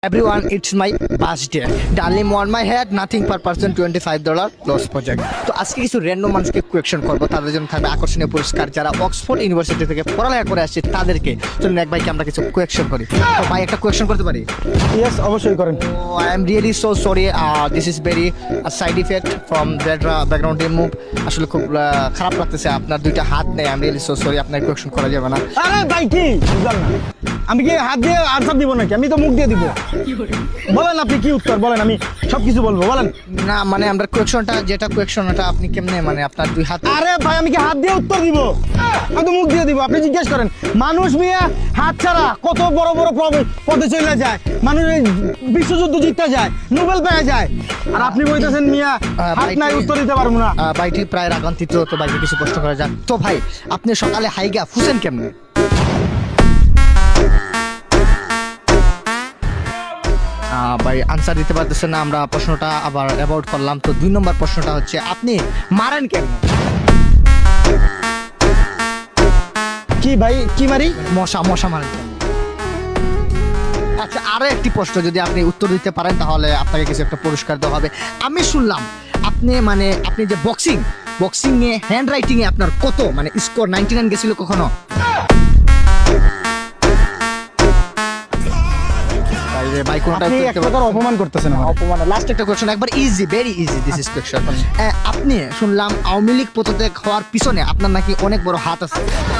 Everyone, it's my birthday. Darling, on my head, nothing per person, $25 loss project. তো আজকে কিছু random মানুষকে question করবো, তাদের জন্য থাকবে আকর্ষণীয় পুরস্কার। যারা অক্সফোর্ড ইউনিভার্সিটি থেকে পড়ালেখা করে আসছে তাদেরকে চলুন এক ভাইকে আমরা কিছু কোয়েকশন করি। তো ভাই একটা কোয়েকশন করতে পারি? ইয়েস, অবশ্যই করেন। I am really so sorry, this is very side effect from that background move. আসলে খুব খারাপ লাগতেছে, আপনার দুইটা হাত নেই। I am really so sorry, আপনার কোয়েকশন করা যাবে না। আরে ভাই কি বুঝলাম না, আমি কি হাত দিয়ে আনসার দিব নাকি? আমি তো মুখ দিয়ে দিব। বলেন আপনি কি উত্তর বলেন, আমি সবকিছু বলবো, বলেন। না মানে আমরা কোয়েকশনটা যেটা কোয়েকশন ওটা আপনি কেমনে মানে আপনার দুই হাত? আরে ভাই আমি কি হাত দিয়ে উত্তর দিব? আমি তো মুখ দিয়ে দিব। আপনি জিজ্ঞেস করেন, মানুষ মিয়া হাত ছাড়া কত বড় বড় পদে চলে যায়, মানুষ বিশ্বযুদ্ধ জিততে যায়, নোবেল পেয়ে যায়, আর আপনি বলতেছেন মিয়া হাত নাই, উত্তর দিতে পারবো না। বাইটি প্রায় রাগান্তিত, তো বাইকে কিছু প্রশ্ন করা যাক। তো ভাই আপনি সকালে হাইগা ফুসেন কেমনে? ভাই আনসার দিতে পারতেছেন না, আমরা প্রশ্নটা আবার অ্যাবাউট করলাম। তো 2 নম্বর প্রশ্নটা হচ্ছে আপনি মারেন কেমনে? কি ভাই কি মারি? মশা মারেন কেমনে? আচ্ছা আরো একটি প্রশ্ন, যদি আপনি উত্তর দিতে পারেন তাহলে আপনাকে কিছু একটা পুরস্কার দেওয়া হবে। আমি শুনলাম আপনি যে বক্সিং এ হ্যান্ড রাইটিং এ আপনার কত মানে স্কোর 99 গেছিল কখনো? ভাই কোনটা আপনি এক প্রকার অপমান করতেছেন আমার। অপমান। লাস্ট একটা কোশ্চেন, একবার easy, very easy, this is question. আপনি শুনলাম আওয়ামী লীগ পদত্যাগ হওয়ার পিছনে আপনার নাকি অনেক বড় হাত আছে, তো